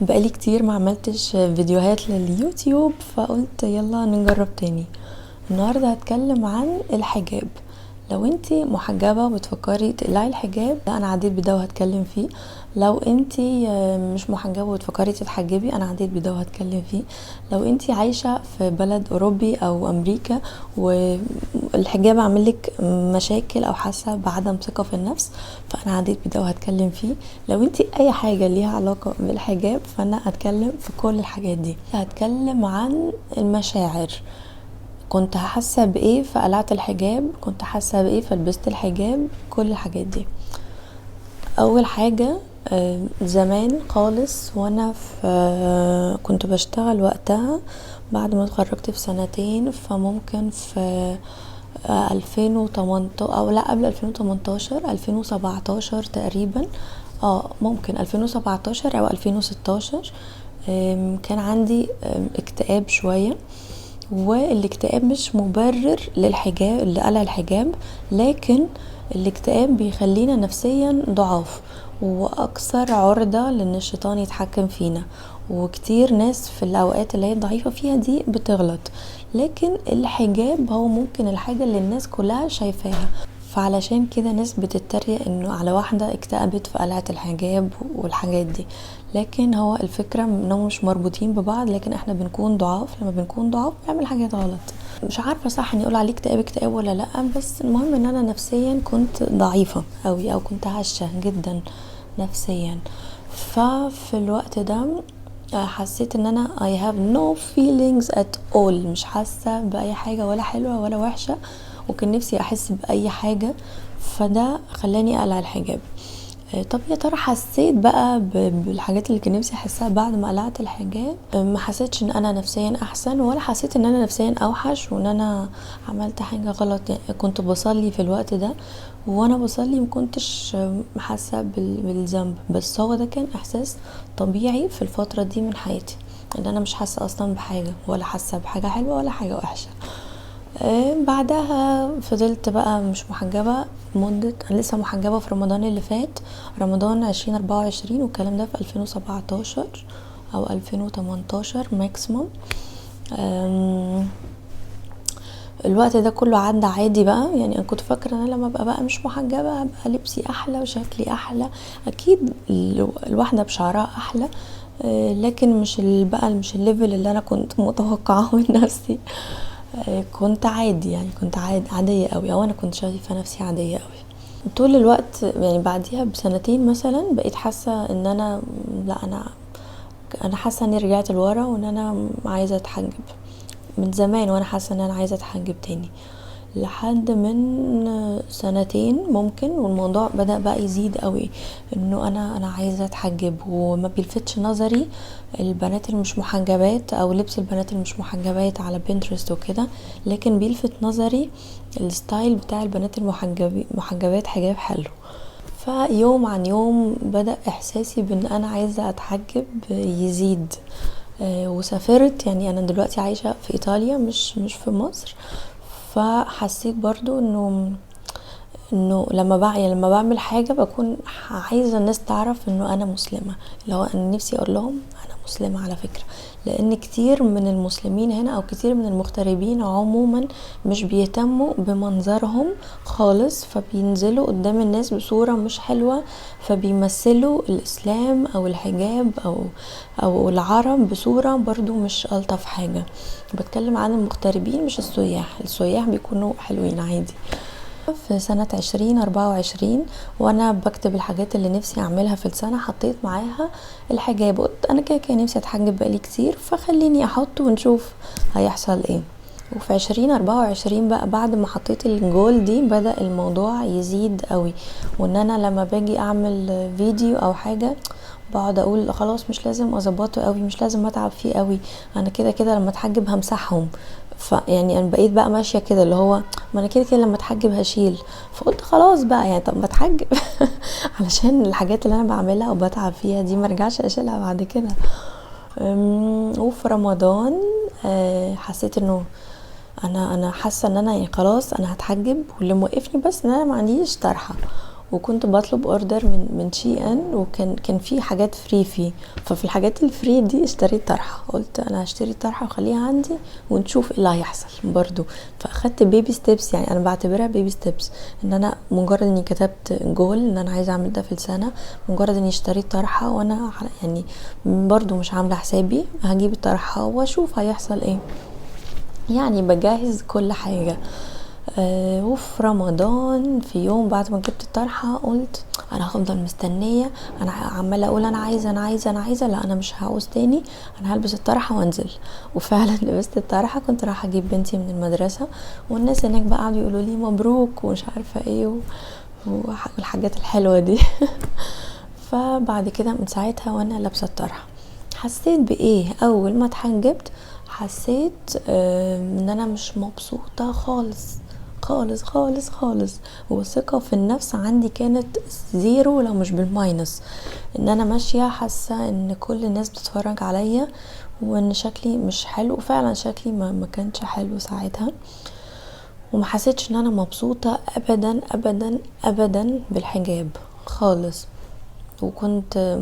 بقالي كتير ما عملتش فيديوهات لليوتيوب، فقلت يلا نجرب تاني. النهاردة هتكلم عن الحجاب. لو انتي محجبة بتفكري تقلعي الحجاب، انا عديت بده وهتكلم فيه. لو انتي مش محجبة وتفكري تتحجبي، انا عديت بده وهتكلم فيه. لو انتي عايشة في بلد اوروبي او امريكا والحجاب عاملك مشاكل او حاسة بعدم ثقة في النفس، فانا عديت بده وهتكلم فيه. لو انتي اي حاجة ليها علاقة بالحجاب، فانا هتكلم في كل الحاجات دي. هتكلم عن المشاعر، كنت حاسه بايه فقلعت الحجاب، كنت حاسه بايه فلبست الحجاب، كل الحاجات دي. اول حاجه، زمان خالص وانا في كنت بشتغل وقتها بعد ما اتخرجت بسنتين، فممكن في 2018 او لا قبل 2018 2017 تقريبا، ممكن 2017 او 2016. كان عندي اكتئاب شويه، والاكتئاب مش مبرر للحجاب لقلع الحجاب، لكن الاكتئاب بيخلينا نفسيا ضعاف واكثر عرضة لان الشيطان يتحكم فينا، وكتير ناس في الاوقات اللي هي ضعيفة فيها دي بتغلط. لكن الحجاب هو ممكن الحاجة اللي الناس كلها شايفاها، فعلشان كده ناس بتتريق انه على واحدة اكتئبت فقلعت الحجاب والحاجات دي. لكن هو الفكرة انهم مش مربوطين ببعض، لكن احنا بنكون ضعاف، لما بنكون ضعاف بنعمل حاجات غلط. مش عارفة صح اني اقول عليه اكتئاب ولا لا، بس المهم ان انا نفسيا كنت ضعيفة قوي او كنت هشة جدا نفسيا. ففي الوقت ده حسيت ان انا I have no feelings at all، مش حاسة باي حاجة ولا حلوة ولا وحشة، وكان نفسي احس باي حاجة، فده خلاني اقلع الحجاب. طب يا ترى حسيت بقى بالحاجات اللي كان نفسي احسها بعد ما قلعت الحجاب؟ ما حسيتش ان انا نفسيا احسن، ولا حسيت ان انا نفسيا اوحش وان انا عملت حاجه غلط. يعني كنت بصلي في الوقت ده، وانا بصلي مكنتش حاسه بالذنب، بس هو ده كان احساس طبيعي في الفتره دي من حياتي، ان انا مش حاسه اصلا بحاجه، ولا حاسه بحاجه حلوه ولا حاجه وحشه. بعدها فضلت بقى مش محجبة مدة، أنا لسه محجبة في رمضان اللي فات، رمضان 2024، والكلام ده في 2017 أو 2018 ماكسيموم. الوقت ده كله عدى عادي بقى. يعني انا كنت فاكره ان انا لما ابقى بقى مش محجبه هبقى لبسي احلى وشكلي احلى، اكيد الواحده بشعرها احلى، لكن مش الليفل اللي انا كنت متوقعاه من نفسي. كنت عادي، يعني كنت عاديه قوي، او انا كنت شايفه نفسي عاديه قوي طول الوقت. يعني بعديها بسنتين مثلا بقيت حاسه ان انا، لا انا حاسه اني رجعت لورا، وان انا عايزه اتحجب من زمان، وانا حاسه ان انا عايزه اتحجب تاني. لحد من سنتين ممكن، والموضوع بدأ بقى يزيد قوي، انه انا عايزه اتحجب، وما بيلفتش نظري البنات اللي مش محجبات او لبس البنات اللي مش محجبات على بنترست وكده، لكن بيلفت نظري الستايل بتاع البنات المحجبات، حجاب حلو. فيوم عن يوم بدأ احساسي بان انا عايزه اتحجب يزيد. وسافرت، يعني انا دلوقتي عايشه في ايطاليا، مش في مصر. فحسيت برضو انه لما بعمل حاجه بكون عايزه الناس تعرف انه انا مسلمه، اللي هو انا نفسي اقول لهم انا مسلمه على فكره. لان كتير من المسلمين هنا او كتير من المغتربين عموما مش بيهتموا بمنظرهم خالص، فبينزلوا قدام الناس بصوره مش حلوه، فبيمثلوا الاسلام او الحجاب او العرب بصوره برضو مش الطف حاجه. بتكلم عن المغتربين مش السياح بيكونوا حلوين عادي. في سنة 2024 وانا بكتب الحاجات اللي نفسي اعملها في السنة، حطيت معاها الحجاب، قلت انا كده نفسي اتحجب بقالي كتير، فخليني احط ونشوف هيحصل ايه. وفي 2024 بقى بعد ما حطيت الجول دي بدأ الموضوع يزيد قوي، وان انا لما باجي اعمل فيديو او حاجة بقعد اقول خلاص مش لازم اظبطه قوي، مش لازم اتعب فيه قوي، انا كده لما اتحجب همسحهم. يعني انا بقيت بقى ماشيه كده، اللي هو ما انا كده لما اتحجب هشيل، فقلت خلاص بقى يعني طب ما اتحجب علشان الحاجات اللي انا بعملها وبتعب فيها دي مرجعش اشيلها بعد كده. وفي رمضان حسيت انه انا حاسه ان انا يعني خلاص انا هتحجب، واللي موقفني بس ان انا ما عنديش طرحه، وكنت بطلب اوردر من شي ان، وكان في حاجات فري فيه. ففي الحاجات الفري دي اشتريت طرحه، قلت انا هشتري طرحه وخليها عندي ونشوف ايه اللي هيحصل برضو. فاخدت بيبي ستيبس، يعني انا بعتبرها بيبي ستيبس، ان انا مجرد اني كتبت جول ان انا عايزه اعمل ده في السنه، مجرد اني اشتريت طرحه وانا يعني برضو مش عامله حسابي هجيب الطرحه واشوف هيحصل ايه، يعني بجهز كل حاجه. وفي رمضان في يوم بعد ما جبت الطرحه قلت انا هفضل مستنيه، انا عماله اقول انا عايزه انا عايزه انا عايزه، لا انا مش هعوز تاني، انا هلبس الطرحه وانزل. وفعلا لبست الطرحه، كنت رايحه اجيب بنتي من المدرسه، والناس هناك بقى قعدوا يقولوا لي مبروك ومش عارفه ايه والحاجات الحلوه دي. فبعد كده من ساعتها وانا لابسه الطرحه حسيت بايه؟ اول ما اتحجبت حسيت ان انا مش مبسوطه خالص خالص خالص خالص، والثقه في النفس عندي كانت زيرو لو مش بالماينس، ان انا ماشيه حاسه ان كل الناس بتتفرج عليا وان شكلي مش حلو، وفعلا شكلي ما كانش حلو ساعتها، وما حسيتش ان انا مبسوطه ابدا ابدا ابدا بالحجاب خالص. وكنت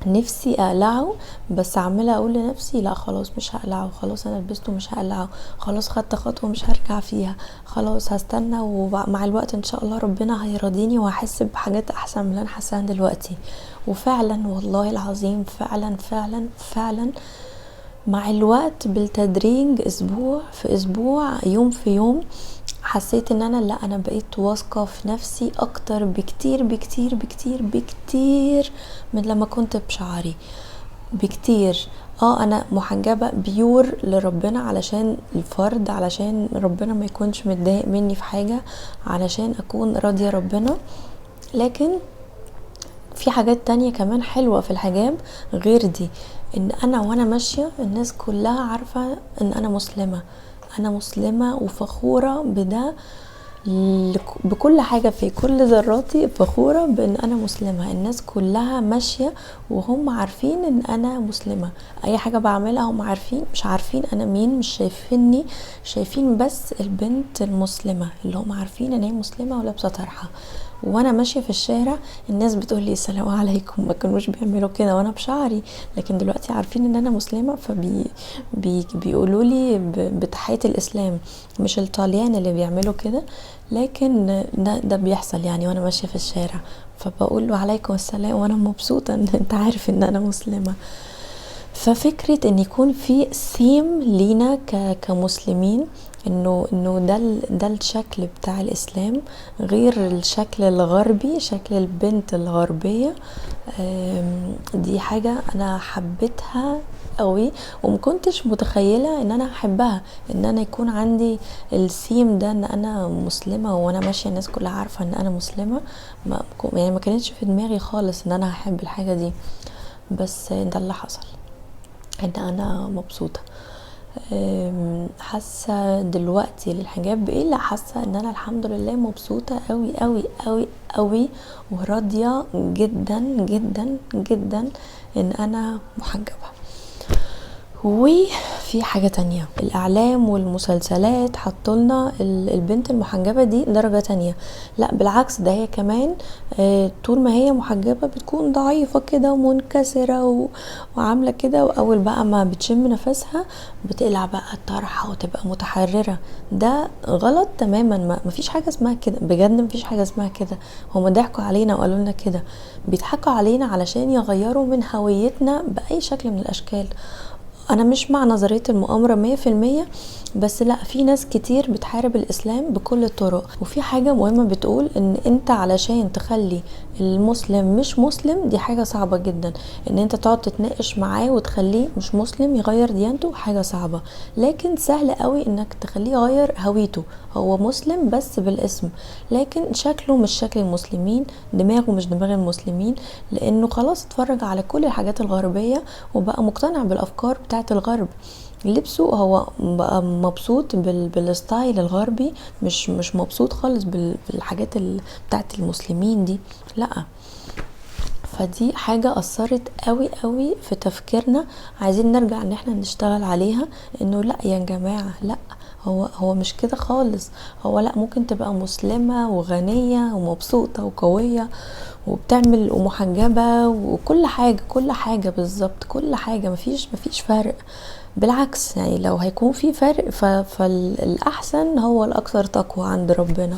نفسي اقلعه، بس عماله اقول لنفسي لا خلاص مش هقلعه، خلاص انا لبسته مش هقلعه، خلاص خدت خطوه مش هرجع فيها، خلاص هستنى ومع الوقت ان شاء الله ربنا هيرضيني وهحس بحاجات احسن من اللي انا حاساها دلوقتي. وفعلا والله العظيم فعلا فعلا فعلا مع الوقت بالتدريج اسبوع في اسبوع يوم في يوم حسيت ان انا لا انا بقيت واثقه في نفسي اكتر بكتير بكتير بكتير بكتير من لما كنت بشعري بكتير. انا محجبه بيور لربنا علشان الفرد، علشان ربنا ما يكونش متضايق مني في حاجه، علشان اكون راضيه ربنا. لكن في حاجات تانية كمان حلوة في الحجاب غير دي، ان انا وانا ماشية الناس كلها عارفة ان انا مسلمة، انا مسلمة وفخورة بده، بكل حاجة في كل ذراتي فخورة بان انا مسلمة. الناس كلها ماشية وهم عارفين ان انا مسلمة، اي حاجة بعملها هم عارفين، مش عارفين انا مين، مش شايفيني، شايفين بس البنت المسلمة اللي هم عارفين ان هي مسلمة ولابسة طرحة. وانا ماشيه في الشارع الناس بتقولي السلام عليكم، ما كانوش بيعملوا كده وانا بشعري، لكن دلوقتي عارفين ان انا مسلمه بيقولوا لي بتحيه الاسلام، مش الطليان اللي بيعملوا كده، لكن ده بيحصل يعني وانا ماشيه في الشارع، فبقول له عليكم السلام وانا مبسوطه ان انت عارف ان انا مسلمه. ففكرة ان يكون في ثيم لينا كمسلمين، انه ده الشكل بتاع الاسلام غير الشكل الغربي، شكل البنت الغربية، دي حاجة انا حبيتها قوي ومكنتش متخيلة ان انا احبها، ان انا يكون عندي الثيم ده ان انا مسلمة وانا ماشية الناس كلها عارفة ان انا مسلمة. يعني ما كانتش في دماغي خالص ان انا هحب الحاجة دي، بس ده اللي حصل ان انا مبسوطه. حاسه دلوقتي للحجاب بايه؟ لا حاسه ان انا الحمد لله مبسوطه قوي قوي قوي قوي وراضيه جدا جدا جدا ان انا محجبه. وفي حاجة تانية، الاعلام والمسلسلات حطولنا البنت المحجبة دي درجة تانية، لا بالعكس ده هي كمان طول ما هي محجبة بتكون ضعيفة كده ومنكسرة وعاملة كده، واول بقى ما بتشم نفسها بتقلع بقى الطرحة وتبقى متحررة. ده غلط تماما، ما فيش حاجة اسمها كده بجد، ما فيش حاجة اسمها كده. هما ضحكوا علينا وقالوا لنا كده، بيضحكوا علينا علشان يغيروا من هويتنا بأي شكل من الاشكال. انا مش مع نظرية المؤامرة 100%، بس لا في ناس كتير بتحارب الاسلام بكل الطرق. وفي حاجة مهمة بتقول ان انت علشان تخلي المسلم مش مسلم دي حاجة صعبة جدا، ان انت تقعد تتناقش معاه وتخليه مش مسلم يغير ديانته حاجة صعبة، لكن سهل قوي انك تخليه يغير هويته، هو مسلم بس بالاسم لكن شكله مش شكل المسلمين، دماغه مش دماغ المسلمين، لانه خلاص اتفرج على كل الحاجات الغربية وبقى مقتنع بالافكار بتاعت الغرب. لبسه هو بقى مبسوط بالستايل الغربي، مش مبسوط خالص بالحاجات بتاعت المسلمين دي، لا. فدي حاجة اثرت قوي قوي في تفكيرنا، عايزين نرجع ان احنا نشتغل عليها، انه لا يا جماعة لا، هو مش كده خالص. هو لا، ممكن تبقى مسلمة وغنية ومبسوطة وقوية وبتعمل ومحجبة وكل حاجة، كل حاجة بالظبط، كل حاجة، مفيش فرق. بالعكس يعني لو هيكون في فرق فالاحسن هو الاكثر تقوى عند ربنا.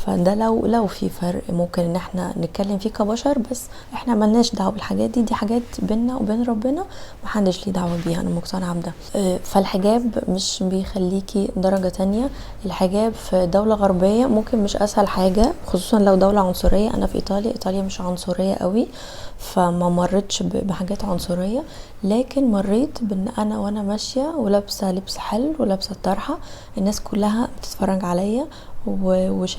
فده لو في فرق ممكن ان احنا نتكلم فيه كبشر، بس احنا ملناش دعوه بالحاجات دي حاجات بينا وبين ربنا، محدش ليه دعوه بيها، انا مقتنعه بده. فالحجاب مش بيخليكي درجه تانية. الحجاب في دوله غربيه ممكن مش اسهل حاجه، خصوصا لو دوله عنصريه. انا في ايطاليا مش عنصريه قوي، فما مرتش بحاجات عنصريه، لكن مريت بان انا وانا ماشيه ولابسه لبس حلو ولابسه الطرحه، الناس كلها بتتفرج عليا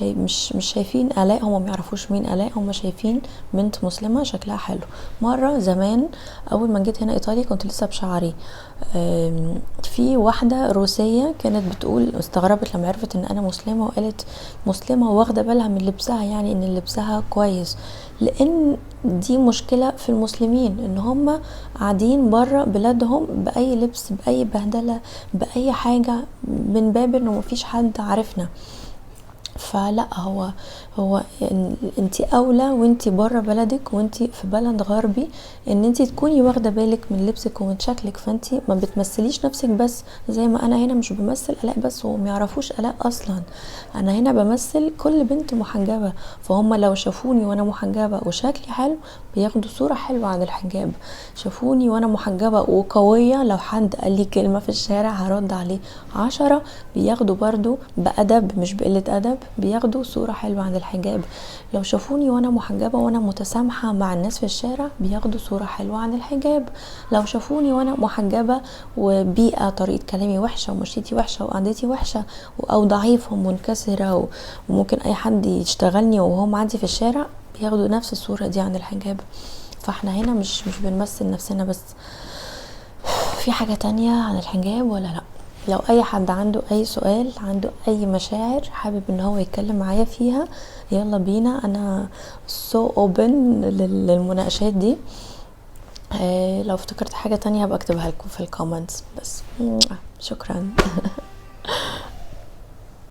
مش شايفين الاء، هم ما يعرفوش مين الاء، هم شايفين بنت مسلمه شكلها حلو. مره زمان اول ما جيت هنا ايطاليا كنت لسه بشعري، في واحده روسيه كانت بتقول، استغربت لما عرفت ان انا مسلمه، وقالت مسلمه واخده بالها من لبسها، يعني ان لبسها كويس. لان دي مشكله في المسلمين، ان هم قاعدين بره بلادهم باي لبس، باي بهدله، باي حاجه، من باب انه مفيش حد عارفنا. فلا، هو انتي اولى وانتي بره بلدك وانتي في بلد غربي ان انتي تكوني واخده بالك من لبسك ومن شكلك، فانتي ما بتمثليش نفسك بس. زي ما انا هنا مش بمثل الاء بس، وما يعرفوش الاء اصلا، انا هنا بمثل كل بنت محجبه. فهم لو شافوني وانا محجبه وشكلي حلو بياخدوا صوره حلوه عن الحجاب، شافوني وانا محجبه وقويه، لو حد قال لي كلمه في الشارع هرد عليه 10، بياخدوا برضو بأدب مش بقلة أدب، بياخدوا صورة حلوة عن الحجاب. لو شافوني وانا محجبة وانا متسامحة مع الناس في الشارع بياخدوا صورة حلوة عن الحجاب. لو شافوني وانا محجبة وبيئة طريقة كلامي وحشة ومشيتي وحشة وقعدتي وحشة او ضعيفة ومنكسرة وممكن اي حد يشتغلني وهو معدي في الشارع، بياخدوا نفس الصورة دي عن الحجاب. فاحنا هنا مش بنمثل نفسنا بس. في حاجة تانية عن الحجاب ولا لا؟ لو اي حد عنده اي سؤال، عنده اي مشاعر حابب ان هو يتكلم معايا فيها، يلا بينا، انا so open للمناقشات دي. لو افتكرت حاجة تانية هبقى اكتبها لكم في الكومنتس. بس شكرا.